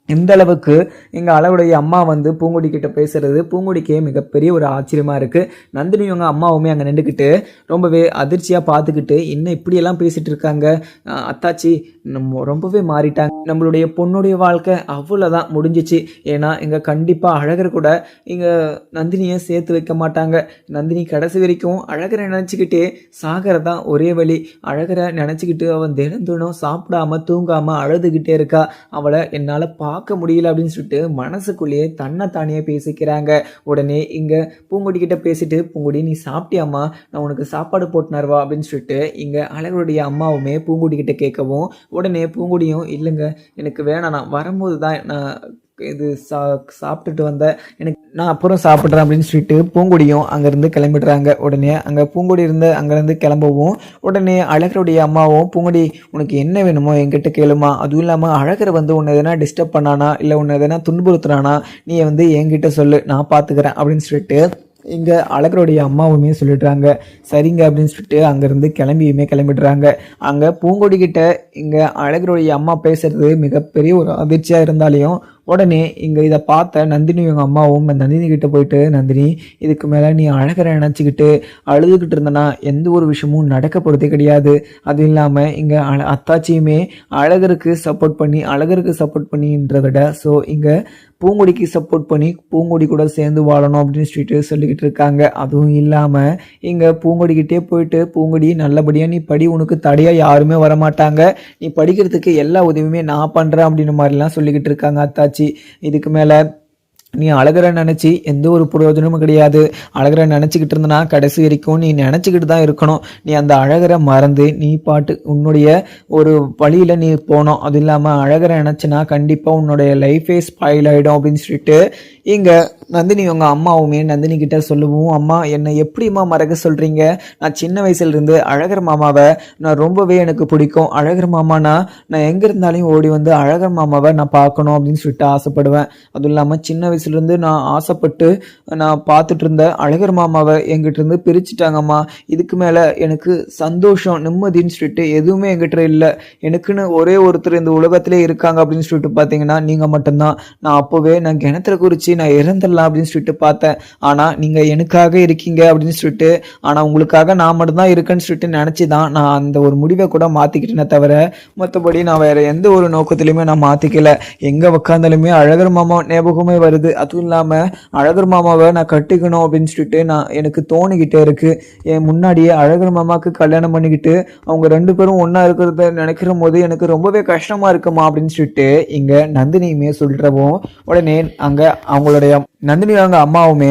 இந்த அளவுக்கு எங்கள் அழகுடைய அம்மா வந்து பூங்குடி கிட்ட பேசுறது பூங்குடிக்கே மிகப்பெரிய ஒரு ஆச்சரியமா இருக்கு. நந்தினியும் அம்மாவுமே அங்கே நின்றுக்கிட்டு ரொம்பவே அதிர்ச்சியாக பார்த்துக்கிட்டு என்ன இப்படியெல்லாம் பேசிட்டு இருக்காங்க, அத்தாச்சி நம்ம ரொம்பவே மாறிட்டாங்க, நம்மளுடைய பொண்ணுடைய வாழ்க்கை அவ்வளோதான் முடிஞ்சிச்சு. ஏன்னா இங்கே கண்டிப்பாக அழகர் கூட இங்கே நந்தினியை சேர்த்து வைக்க மாட்டாங்க. நந்தினி கடைசி வரைக்கும் அழகரை நினச்சிக்கிட்டே சாகரதான் ஒரே வழி. அழகரை நினச்சிக்கிட்டு அவன் தினம் சாப்பிடாம தூங்காமல் அழுதுகிட்டே இருக்கா. அவளை என்னால் பார்க்க முடியல அப்படின்னு சொல்லிட்டு மனசுக்குள்ளேயே தன்னைத்தானே பேசிக்கிறாங்க. உடனே இங்க பூங்குடி கிட்ட பேசிட்டு பூங்குடி நீ சாப்பிட்டியாம்மா, நான் உனக்கு சாப்பாடு போட்டுனார்வா அப்படின்னு சொல்லிட்டு இங்க அழகுடைய அம்மாவுமே பூங்குடி கிட்ட கேட்கவும் உடனே பூங்குடியும் இல்லைங்க எனக்கு வேணாம், நான் வரும்போது தான் நான் இது சாப்பிட்டுட்டு வந்தேன், நான் அப்புறம் சாப்பிட்றேன் அப்படின்னு சொல்லிட்டு பூங்குடியும் அங்கேருந்து கிளம்பிடுறாங்க. உடனே அங்கே பூங்குடி அங்கேருந்து கிளம்பவும் உடனே அழகருடைய அம்மாவும் பூங்குடி உனக்கு என்ன வேணுமோ என்கிட்ட கேளுமா, அதுவும் இல்லாமல் அழகரை வந்து உன்னை எதனா டிஸ்டர்ப் பண்ணானா இல்லை உன்னை எதனா துன்புறுத்துறானா நீ வந்து என்கிட்ட சொல்லு, நான் பார்த்துக்கிறேன் அப்படின்னு சொல்லிட்டு இங்கே அழகருடைய அம்மாவுமே சொல்லிடுறாங்க. சரிங்க அப்படின்னு சொல்லிட்டு அங்கேருந்து கிளம்பிடுறாங்க. அங்கே பூங்கொடி கிட்ட இங்கே அழகருடைய அம்மா பேசுறது மிகப்பெரிய ஒரு அதிர்ச்சியாக இருந்தாலையும் உடனே இங்கே இதை பார்த்த நந்தினி இவங்க அம்மாவும் நந்தினி கிட்ட போயிட்டு, நந்தினி இதுக்கு மேலே நீ அழகரை நினச்சிக்கிட்டு அழுதுகிட்டு இருந்தனா எந்த ஒரு விஷயமும் நடக்க போகிறதே கிடையாது. அதுவும் இல்லாமல் இங்கே அத்தாச்சியுமே அழகருக்கு சப்போர்ட் பண்ணின்றத விட ஸோ இங்கே பூங்கொடிக்கு சப்போர்ட் பண்ணி பூங்கொடி கூட சேர்ந்து வாழணும் அப்படின்னு சொல்லிக்கிட்டு இருக்காங்க. அதுவும் இல்லாமல் இங்கே பூங்கொடிக்கிட்டே போயிட்டு, பூங்கொடி நல்லபடியாக நீ படி, உனக்கு தடையாக யாருமே வரமாட்டாங்க, நீ படிக்கிறதுக்கு எல்லா உதவியுமே நான் பண்ணுறேன் அப்படின்னு மாதிரிலாம் சொல்லிக்கிட்டு இருக்காங்க அத்தாச்சி. இதுக்கு மேலே நீ அழகரை நினச்சி எந்த ஒரு பிரயோஜனமும் கிடையாது. அழகரை நினச்சிக்கிட்டு இருந்தனா கடைசி வரைக்கும் நீ நினச்சிக்கிட்டு தான் இருக்கணும். நீ அந்த அழகரை மறந்து நீ பாட்டு உன்னுடைய ஒரு வழியில் நீ போனோம். அது இல்லாமல் அழகரை நினச்சினா கண்டிப்பாக உன்னுடைய லைஃபே ஸ்பாயில் ஆகிடும் அப்படின்னு சொல்லிட்டு இங்கே நந்தினி உங்கள் அம்மாவுமே நந்தினி கிட்ட சொல்லுவோம், அம்மா என்னை எப்படிம்மா மறக்க சொல்கிறீங்க? நான் சின்ன வயசுலேருந்து அழகர் மாமாவை நான் ரொம்பவே எனக்கு பிடிக்கும். அழகர் மாமானா நான் எங்கே இருந்தாலும் ஓடி வந்து அழகர் மாமாவை நான் பார்க்கணும் அப்படின்னு சொல்லிட்டு ஆசைப்படுவேன். அதுவும் இல்லாமல் சின்ன வயசுலேருந்து நான் ஆசைப்பட்டு நான் பார்த்துட்டு இருந்த அழகர் மாமாவை எங்கிட்ட இருந்து பிரிச்சுட்டாங்கம்மா. இதுக்கு மேலே எனக்கு சந்தோஷம் நிம்மதின்னு சொல்லிட்டு எதுவுமே எங்கிட்ட இல்லை. எனக்குன்னு ஒரே ஒருத்தர் இந்த உலகத்திலே இருக்காங்க அப்படின்னு சொல்லிட்டு பார்த்தீங்கன்னா நீங்கள் மட்டும்தான். நான் அப்போவே நான் கிணத்துல குறித்து நான் இறந்துடலாம் அப்படின்னு சொல்லிட்டு பார்த்தேன். ஆனால் நீங்கள் எனக்காக இருக்கீங்க அப்படின்னு சொல்லிட்டு, ஆனால் உங்களுக்காக நான் மட்டும்தான் இருக்கேன்னு சொல்லிட்டு நினச்சி தான் நான் அந்த ஒரு முடிவை கூட மாற்றிக்கிட்டேனே தவிர மற்றபடி நான் வேறு எந்த ஒரு நோக்கத்திலையுமே நான் மாற்றிக்கல. எங்கே உட்காந்தாலுமே அழகர் மாமா ஞாபகமே வருது. அதுவும் இல்லாமல் அழகர் மாமாவை நான் கட்டிக்கணும் அப்படின்னு சொல்லிட்டு எனக்கு தோணிக்கிட்டே இருக்குது. என் முன்னாடியே அழகர் மாமாவுக்கு கல்யாணம் பண்ணிக்கிட்டு அவங்க ரெண்டு பேரும் ஒன்றா இருக்கிறத நினைக்கிற போது எனக்கு ரொம்பவே கஷ்டமாக இருக்குமா அப்படின்னு சொல்லிட்டு இங்கே நந்தினியுமே சொல்கிறவும் உடனே அங்கே அவங்களுடைய நந்தினி அவங்க அம்மாவுமே,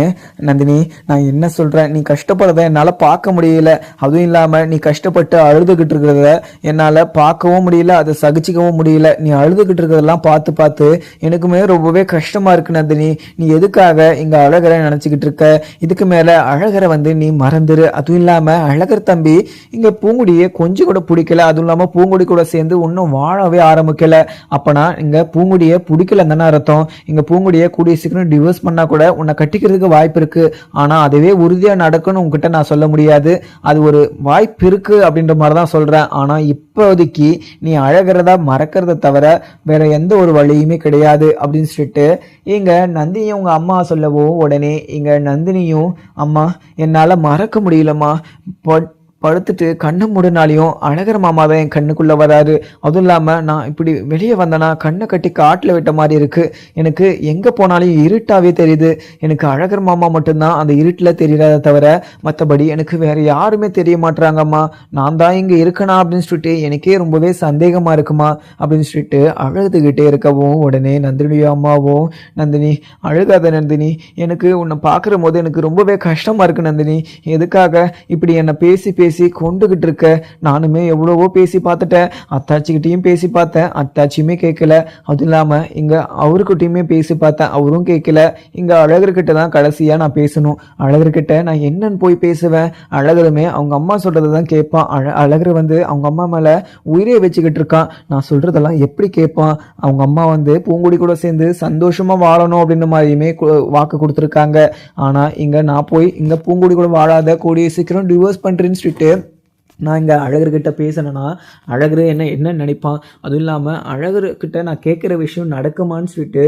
நந்தினி நான் என்ன சொல்கிறேன், நீ கஷ்டப்படுறத என்னால் பார்க்க முடியல. அதுவும் இல்லாமல் நீ கஷ்டப்பட்டு அழுதுகிட்டு இருக்கிறத என்னால் பார்க்கவும் முடியல, அதை சகிச்சிக்கவும் முடியல. நீ அழுதுகிட்டு இருக்கிறதெல்லாம் பார்த்து பார்த்து எனக்குமே ரொம்பவே கஷ்டமாக இருக்கு நந்தினி. நீ எதுக்காக இங்கே அழகரை நினச்சிக்கிட்டு இருக்க? இதுக்கு மேலே அழகரை நீ மறந்துரு. அதுவும் இல்லாமல் அழகர் தம்பி இங்கே பூங்குடியை கொஞ்சம் கூட பிடிக்கல. அதுவும் இல்லாமல் பூங்குடி கூட சேர்ந்து இன்னும் வாழவே ஆரம்பிக்கல. அப்போனா இங்கே பூங்குடியை பிடிக்கலன்னு தானே அர்த்தம். இங்கே பூங்குடியை கூடிய சீக்கிரம் டிவோர்ஸ் பண்ண கூட உன்னை கட்டிக்கிறதுக்கு வாய்ப்பு இருக்கு. ஆனா அதுவே உறுதியா நடக்கும்னு உங்ககிட்ட நான் சொல்ல முடியாது. அது ஒரு வாய்ப்பு இருக்கு அப்படின்ற மாதிரி தான் சொல்றேன். ஆனா இப்போதைக்கு நீ அழகிறதா மறக்கிறத தவிர வேற எந்த ஒரு வழியுமே கிடையாது அப்படின்னு சொல்லிட்டு இங்க நந்தினியும் உங்க அம்மா சொல்லவும் உடனே இங்க நந்தினியும், அம்மா என்னால மறக்க முடியலம்மா, படுத்துட்டு கண்ணை மூடினாலையும் அழகர் மாமா தான் என் கண்ணுக்குள்ளே வராரு. அதுவும் இல்லாமல் நான் இப்படி வெளியே வந்தேன்னா கண்ணை கட்டி காட்டில் விட்ட மாதிரி இருக்குது. எனக்கு எங்கே போனாலும் இருட்டாகவே தெரியுது. எனக்கு அழகர் மாமா மட்டும்தான் அந்த இருட்டில் தெரியறத தவிர மற்றபடி எனக்கு வேறு யாருமே தெரிய மாட்டுறாங்கம்மா. நான் தான் இங்கே இருக்கணா அப்படின்னு சொல்லிட்டு எனக்கே ரொம்பவே சந்தேகமாக இருக்குமா அப்படின்னு சொல்லிட்டு அழுதுகிட்டே இருக்கவும் உடனே நந்தினி அம்மாவும், நந்தினி அழுகாத நந்தினி, எனக்கு உன்னை பார்க்குற போது எனக்கு ரொம்பவே கஷ்டமாக இருக்குது நந்தினி. எதுக்காக இப்படி என்னை பேசி கொண்டுகிட்டு இருக்க? நானுமே எவ்வளவோ பேசி பார்த்துட்டேன், அத்தாச்சிக்கிட்டையும் பேசி பார்த்தேன், அத்தாச்சியுமே கேட்கல. அதுவும் இல்லாமல் இங்க அவருக்கிட்டையுமே பேசி பார்த்தேன், அவரும் கேட்கல. இங்க அழகர்கிட்ட தான் கடைசியா நான் பேசணும். அழகர்கிட்ட நான் என்னன்னு போய் பேசுவேன்? அழகருமே அவங்க அம்மா சொல்றதை தான் கேட்பான். அழகர் அவங்க அம்மா மேல உயிரே வச்சுக்கிட்டு இருக்கான். நான் சொல்றதெல்லாம் எப்படி கேட்பான்? அவங்க அம்மா பூங்குடி கூட சேர்ந்து சந்தோஷமா வாழணும் அப்படின்ற மாதிரியுமே வாக்கு கொடுத்துருக்காங்க. ஆனா இங்க நான் போய் இங்க பூங்குடி கூட வாழாத, கூடிய சீக்கிரம் டிவோர்ஸ் பண்றேன்னு சொல்லிட்டு நான் இங்கே அழகர்கிட்ட பேசினேன்னா அழகர் என்ன நினைப்பான்? அதுவும் இல்லாமல் அழகர்கிட்ட நான் கேட்குற விஷயம் நடக்குமான்னு சொல்லிட்டு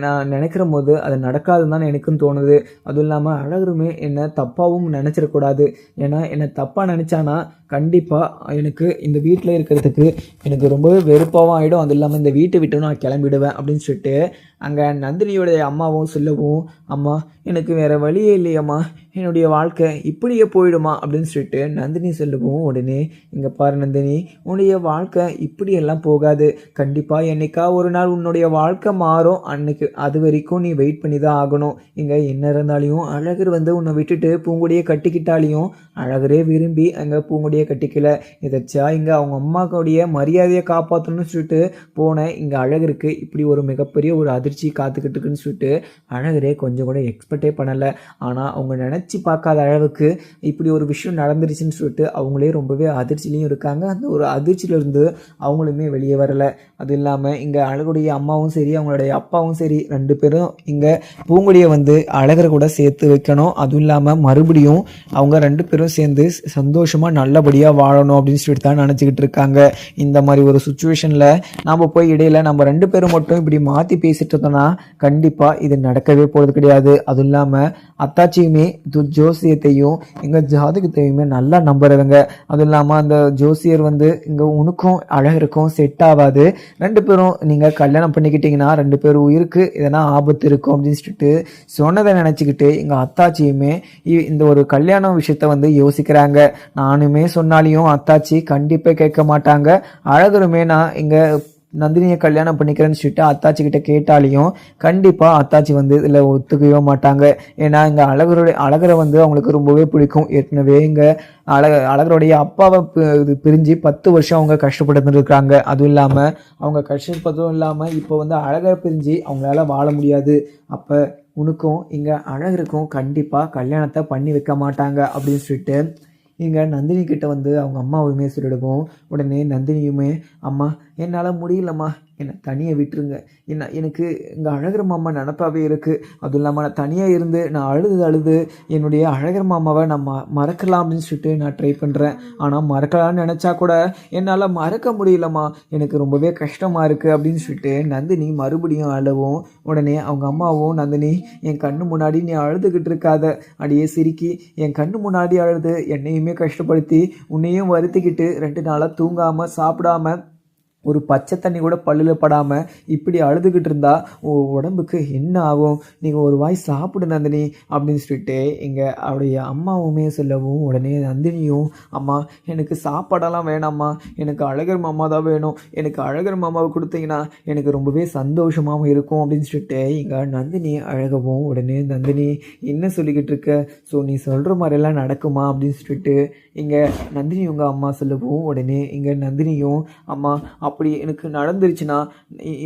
நான் நினைக்கிற போது அது நடக்காதுன்னு தான் எனக்கும் தோணுது. அதுவும் இல்லாமல் அழகருமே என்னை தப்பாகவும் நினச்சிடக்கூடாது. ஏன்னா என்னை தப்பாக நினச்சானா கண்டிப்பாக எனக்கு இந்த வீட்டில் இருக்கிறதுக்கு எனக்கு ரொம்பவே வெறுப்பாகவும் ஆகிடும். அதுவும் இல்லாமல் இந்த வீட்டை விட்டு நான் கிளம்பிடுவேன் அப்படின்னு சொல்லிட்டு அங்கே நந்தினியோடைய அம்மாவும் சொல்லவும், அம்மா எனக்கு வேறு வழியே இல்லையம்மா, என்னுடைய வாழ்க்கை இப்படியே போயிடுமா அப்படின்னு சொல்லிட்டு நந்தினி சொல்லவும் உடனே, இங்கே பாரு நந்தினி, உன்னுடைய வாழ்க்கை இப்படியெல்லாம் போகாது. கண்டிப்பாக என்னைக்கா ஒரு நாள் உன்னுடைய வாழ்க்கை மாறும். அன்னைக்கு அது வரைக்கும் நீ வெயிட் பண்ணி தான் ஆகணும். இங்கே என்ன இருந்தாலையும் அழகர் உன்னை விட்டுட்டு பூங்குடியை கட்டிக்கிட்டாலையும் அழகரே விரும்பி அங்கே பூங்குடியை கட்டிக்கல. இதச்சா இங்கே அவங்க அம்மாவுடைய மரியாதையை காப்பாற்றணும்னு சொல்லிட்டு போனேன். இங்கே அழகருக்கு இப்படி ஒரு மிகப்பெரிய ஒரு அதிர்ச்சி காத்துக்கிட்டு இருக்குன்னு சொல்லிட்டு அழகரே கொஞ்சம் கூட எக்ஸ்பெக்டே பண்ணலை. ஆனால் அவங்க நினச்சி பார்க்காத அளவுக்கு இப்படி ஒரு விஷயம் நடந்துருச்சுன்னு சொல்லிட்டு அவங்களே ரொம்பவே அதிர்ச்சிலையும் இருக்காங்க. அந்த ஒரு அதிர்ச்சியிலிருந்து அவங்களுமே வெளியே வரலை. அது இல்லாமல் இங்கே அழகுடைய அம்மாவும் சரி அவங்களுடைய அப்பாவும் சரி ரெண்டு பேரும் இங்கே பூங்குடியை அழகரை கூட சேர்த்து வைக்கணும். அதுவும் இல்லாமல் மறுபடியும் அவங்க ரெண்டு பேரும் சேர்ந்து சந்தோஷமாக நல்ல நல்லபடியாக வாழணும் அப்படின்னு சொல்லிட்டு தான் நினச்சிக்கிட்டு இருக்காங்க. இந்த மாதிரி ஒரு சுச்சுவேஷனில் நாம் போய் இடையில நம்ம 2 பேரும் மட்டும் இப்படி மாற்றி பேசிட்டு இருந்தோம்னா கண்டிப்பாக இது நடக்கவே போகிறது கிடையாது. அதுவும் இல்லாமல் அத்தாச்சியுமே ஜோசியத்தையும் எங்கள் ஜாதகத்தையுமே நல்லா நம்புறவங்க. அதுவும் இல்லாமல் அந்த ஜோசியர் வந்து இங்கே உனக்கும் அழகிருக்கும் செட் ஆகாது, 2 பேரும் நீங்கள் கல்யாணம் பண்ணிக்கிட்டீங்கன்னா 2 பேர் உயிருக்கு எதனா ஆபத்து இருக்கும் அப்படின்னு சொல்லிட்டு சொன்னதை நினச்சிக்கிட்டு எங்கள் அத்தாச்சியுமே இந்த ஒரு கல்யாண விஷயத்த வந்து யோசிக்கிறாங்க. நானுமே சொன்னாலையும் அத்தாச்சி கண்டிப்பாக கேட்க மாட்டாங்க. அழகருமே நான் இங்கே நந்தினியை கல்யாணம் பண்ணிக்கிறேன்னு சொல்லிட்டு அத்தாச்சி கிட்ட கேட்டாலையும் கண்டிப்பாக அத்தாச்சி வந்து இதில் ஒத்துக்கவே மாட்டாங்க. ஏன்னா இங்கே அழகரை வந்து அவங்களுக்கு ரொம்பவே பிடிக்கும். ஏற்கனவே இங்கே அழகருடைய அப்பாவை பிரிஞ்சு 10 வருஷம் அவங்க கஷ்டப்பட்டு இருக்காங்க. அதுவும் இல்லாமல் அவங்க கஷ்டப்பட்டதும் இல்லாமல் இப்போ வந்து அழகரை பிரிஞ்சு அவங்களால வாழ முடியாது. அப்போ உனக்கும் இங்கே அழகருக்கும் கண்டிப்பாக கல்யாணத்தை பண்ணி வைக்க மாட்டாங்க அப்படின்னு சொல்லிட்டு இங்கே நந்தினி கிட்ட வந்து அவங்க அம்மாவுமே சொல்லிடுவோம். உடனே நந்தினியுமே அம்மா என்னால் முடியலம்மா, என்னை தனியாக விட்டுருங்க, எனக்கு இங்கே அழகர் மாமா நினப்பாவே இருக்குது. அதுவும் இல்லாமல் நான் தனியாக இருந்து நான் அழுது என்னுடைய அழகர் மாமாவை நான் மறக்கலாம் அப்படின்னு சொல்லிட்டு நான் ட்ரை பண்ணுறேன். ஆனால் மறக்கலாம்னு நினச்சா கூட என்னால் மறக்க முடியலம்மா, எனக்கு ரொம்பவே கஷ்டமாக இருக்குது அப்படின்னு சொல்லிட்டு நந்தினி மறுபடியும் அழவும். உடனே அவங்க அம்மாவும் நந்தினி என் கண்ணு முன்னாடி நீ அழுதுகிட்டு இருக்காத, அடியே சிரிக்கி என் கண்ணு முன்னாடி அழுது என்னையுமே கஷ்டப்படுத்தி உன்னையும் வருத்திக்கிட்டு 2 நாளாக தூங்காமல் சாப்பிடாம ஒரு பச்சை தண்ணி கூட பல்லில் படாமல் இப்படி அழுதுகிட்டு இருந்தா உடம்புக்கு என்ன ஆகும், நீங்கள் ஒரு வாய் சாப்பிடு நந்தினி அப்படின்னு சொல்லிட்டு இங்கே அவருடைய அம்மாவுமே சொல்லவும். உடனே நந்தினியும் அம்மா எனக்கு சாப்பாடெல்லாம் வேணாம்மா, எனக்கு அழகர் மாமா தான் வேணும், எனக்கு அழகர் மாமாவை கொடுத்தீங்கன்னா எனக்கு ரொம்பவே சந்தோஷமாகவும் இருக்கும் அப்படின்னு சொல்லிட்டு இங்கே நந்தினி அழகவும். உடனே நந்தினி என்ன சொல்லிக்கிட்டு இருக்க, ஸோ நீ சொல்கிற மாதிரியெல்லாம் நடக்குமா அப்படின்னு சொல்லிட்டு இங்கே நந்தினி உங்கள் அம்மா சொல்லவும். உடனே இங்கே நந்தினியும் அம்மா அப்படி எனக்கு நடந்துருச்சுன்னா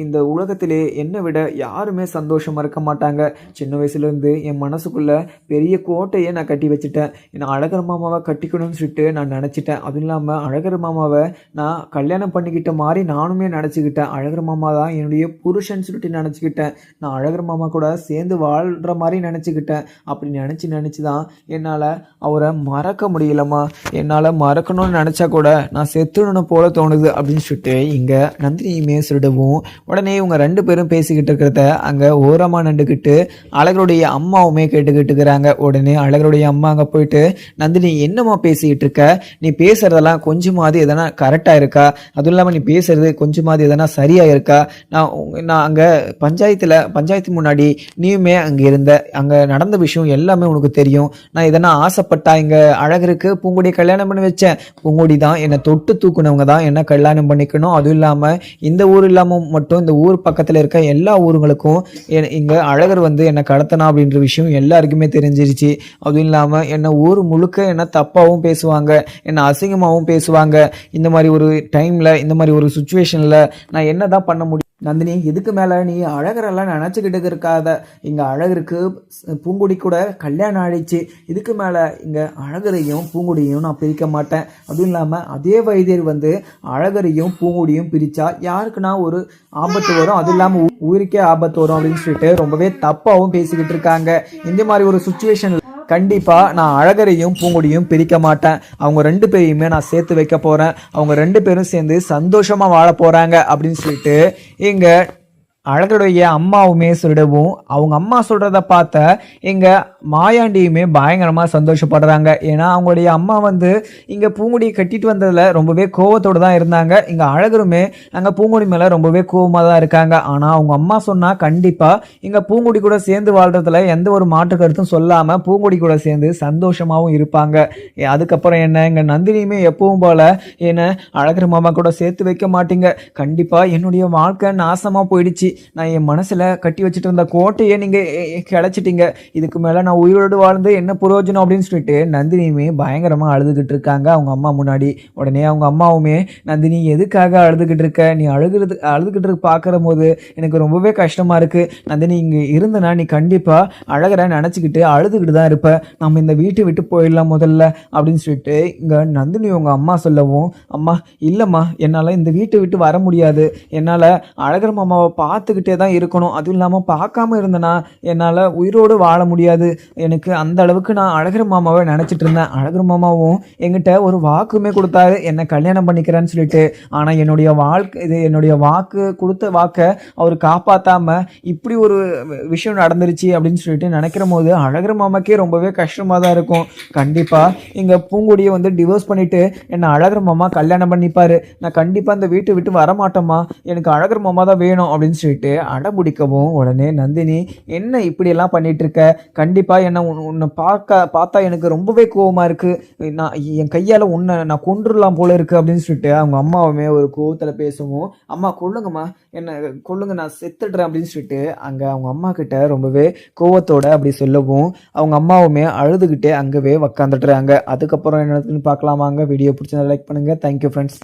இந்த உலகத்திலே என்னை விட யாருமே சந்தோஷமாக இருக்க மாட்டாங்க. சின்ன வயசுலேருந்து என் மனசுக்குள்ளே பெரிய கோட்டையை நான் கட்டி வச்சுட்டேன். நான் அழகர் மாமாவை கட்டிக்கணும்னு சொல்லிட்டு நான் நினச்சிட்டேன். அதுவும் இல்லாமல் அழகர் மாமாவை நான் கல்யாணம் பண்ணிக்கிட்ட மாதிரி நானுமே நினச்சிக்கிட்டேன். அழகர் மாமா தான் என்னுடைய புருஷன் சொல்லிட்டு நினச்சிக்கிட்டேன். நான் அழகர் மாமா கூட சேர்ந்து வாழ்கிற மாதிரி நினச்சிக்கிட்டேன். அப்படி நினச்சி தான் என்னால் அவரை மறக்க முடியலம்மா, என்னால் மறக்கணும்னு நினச்சா கூட நான் செத்துடணும் போல தோணுது அப்படின்னு சொல்லிட்டு இங்கே நந்தினியுமே சொல்லிடுவோம். உடனே இவங்க 2 பேரும் பேசிக்கிட்டு இருக்கிறத அங்கே ஓரமாக நின்றுக்கிட்டு அழகருடைய அம்மாவுமே கேட்டுக்கிட்டு இருக்கிறாங்க. உடனே அழகருடைய அம்மா அங்கே போயிட்டு நந்தினி என்னம்மா பேசிக்கிட்டு இருக்க, நீ பேசுறதெல்லாம் கொஞ்சமாவது எதனா கரெக்டாக இருக்கா, அதுவும் இல்லாமல் நீ பேசுறது கொஞ்சமாவது எதனா சரியாக இருக்கா, நான் அங்கே பஞ்சாயத்து முன்னாடி நீயுமே அங்கே இருந்த, அங்கே நடந்த விஷயம் எல்லாமே உனக்கு தெரியும். நான் எதனா ஆசைப்பட்டா இங்கே அழகருக்கு பூங்குடி கல்யாணம் பண்ணி வச்சேன், பூங்குடி தான் என்னை தொட்டு தூக்குனவங்க தான் என்ன கல்யாணம் பண்ணிக்கணும். அதுவும் இல்லாமல் இந்த ஊர் இல்லாமல் மட்டும் இந்த ஊர் பக்கத்தில் இருக்க எல்லா ஊருங்களுக்கும் இங்கே அழகர் வந்து என்னை கடத்தனா அப்படின்ற விஷயம் எல்லாருக்குமே தெரிஞ்சிருச்சு. அதுவும் இல்லாமல் என்னை ஊர் முழுக்க என்ன தப்பாகவும் பேசுவாங்க, என்னை அசிங்கமாகவும் பேசுவாங்க. இந்த மாதிரி ஒரு டைமில், இந்த மாதிரி ஒரு சுச்சுவேஷனில் நான் என்ன தான் பண்ண முடியும் நந்தினி? இதுக்கு மேலே நீ அழகரெல்லாம் நினச்சிக்கிட்டு இருக்காத. இங்கே அழகருக்கு பூங்குடி கூட கல்யாணம் ஆயிடுச்சு. இதுக்கு மேலே இங்கே அழகரையும் பூங்குடியும் நான் பிரிக்க மாட்டேன். அதுவும் இல்லாமல் அதே வைத்தியர் வந்து அழகரையும் பூங்குடியும் பிரித்தா யாருக்குன்னா ஒரு ஆபத்து வரும், அதுவும் இல்லாமல் உயிருக்கே ஆபத்து வரும் அப்படின்னு சொல்லிட்டு ரொம்பவே தப்பாகவும் பேசிக்கிட்டு இருக்காங்க. இந்த மாதிரி ஒரு சுச்சுவேஷனில் கண்டிப்பாக நான் அழகரையும் பூங்குடியும் பிரிக்க மாட்டேன். அவங்க 2 பேரையுமே நான் சேர்த்து வைக்க போகிறேன். அவங்க 2 பேரும் சேர்ந்து சந்தோஷமாக வாழ போகிறாங்க அப்படின்னு சொல்லிட்டு இங்கே அழகருடைய அம்மாவுமே சொல்லிடவும். அவங்க அம்மா சொல்கிறத பார்த்த இங்கே மாயாண்டியுமே பயங்கரமாக சந்தோஷப்படுறாங்க. ஏன்னா அவங்களுடைய அம்மா வந்து இங்கே பூங்குடி கட்டிட்டு வந்ததில் ரொம்பவே கோவத்தோடு தான் இருந்தாங்க. இங்கே அழகருமே அங்கே பூங்குடி மேலே ரொம்பவே கோவமாக தான் இருக்காங்க. ஆனால் அவங்க அம்மா சொன்னால் கண்டிப்பாக இங்கே பூங்குடி கூட சேர்ந்து வாழ்கிறதுல எந்த ஒரு மாற்று கருத்தும் சொல்லாமல் பூங்குடி கூட சேர்ந்து சந்தோஷமாகவும் இருப்பாங்க. அதுக்கப்புறம் என்ன, இங்கே நந்தினியுமே எப்பவும் போல் என்ன அழகர் மாமா கூட சேர்த்து வைக்க மாட்டீங்க, கண்டிப்பாக என்னுடைய வாழ்க்கை நாசமாக போயிடுச்சு, நான் என் மனசில் கட்டி வச்சுட்டு இருந்த கோட்டையை நீங்கள் கிளச்சிட்டீங்க, இதுக்கு மேலே நான் உயிரோடு வாழ்ந்து என்ன பிரயோஜனம் அப்படின்னு சொல்லிட்டு நந்தினியுமே பயங்கரமாக அழுதுகிட்டு இருக்காங்க அவங்க அம்மா முன்னாடி. உடனே அவங்க அம்மாவுமே நந்தினி எதுக்காக அழுதுகிட்டு இருக்க, நீ அழுதுகிட்டு இருக்க பார்க்குற போது எனக்கு ரொம்பவே கஷ்டமாக இருக்குது நந்தினி, இங்கே இருந்தனா நீ கண்டிப்பாக அழகரை நினச்சிக்கிட்டு அழுதுகிட்டு தான் இருப்ப, நம்ம இந்த வீட்டை விட்டு போயிடலாம் முதல்ல அப்படின்னு சொல்லிட்டு இங்கே நந்தினி உங்கள் அம்மா சொல்லவும், அம்மா இல்லைம்மா என்னால் இந்த வீட்டை விட்டு வர முடியாது, என்னால் அழகர் மாமாவை பார்த்து பார்த்துக்கிட்டே தான் இருக்கணும். அதுவும் இல்லாமல் பார்க்காம இருந்தேன்னா என்னால் உயிரோடு வாழ முடியாது. எனக்கு அந்த அளவுக்கு நான் அழகர் மாமாவை நினச்சிட்டு இருந்தேன். அழகர் மாமாவும் என்கிட்ட ஒரு வாக்குமே கொடுத்தாரு, என்னை கல்யாணம் பண்ணிக்கிறேன்னு சொல்லிட்டு. ஆனால் என்னுடைய வாக்கு கொடுத்த வாக்கை அவர் காப்பாற்றாமல் இப்படி ஒரு விஷயம் நடந்துருச்சு அப்படின்னு சொல்லிட்டு நினைக்கிற போது அழகர் மாமாக்கே ரொம்பவே கஷ்டமாக தான் இருக்கும். கண்டிப்பாக எங்கள் பூங்கொடியை வந்து டிவோர்ஸ் பண்ணிவிட்டு என்னை அழகர் மாமா கல்யாணம் பண்ணிப்பார். நான் கண்டிப்பாக இந்த வீட்டை விட்டு வரமாட்டோமா, எனக்கு அழகர் மாமா தான் வேணும் அப்படின்னு சொல்லிட்டு அடம்பிடிக்கவும், உடனே நந்தினி என்ன இப்படியெல்லாம் பண்ணிட்டு இருக்க, கண்டிப்பாக என்ன உன்னை பார்த்தா எனக்கு ரொம்பவே கோவமாக இருக்குது, நான் என் கையால் உன்னை நான் கொன்றுடலாம் போல இருக்குது அப்படின்னு சொல்லிட்டு அவங்க அம்மாவுமே ஒரு கோவத்தில் பேசவும், அம்மா கொல்லுங்கம்மா, என்ன கொல்லுங்க, நான் செத்துடுறேன் அப்படின்னு சொல்லிட்டு அங்கே அவங்க அம்மா கிட்ட ரொம்பவே கோவத்தோட அப்படி சொல்லவும் அவங்க அம்மாவுமே அழுதுகிட்டே அங்கவே உக்காந்துட்டுறாங்க. அதுக்கப்புறம் என்னதுன்னு பார்க்கலாமாங்க. வீடியோ பிடிச்சதை லைக் பண்ணுங்கள். Thank you friends.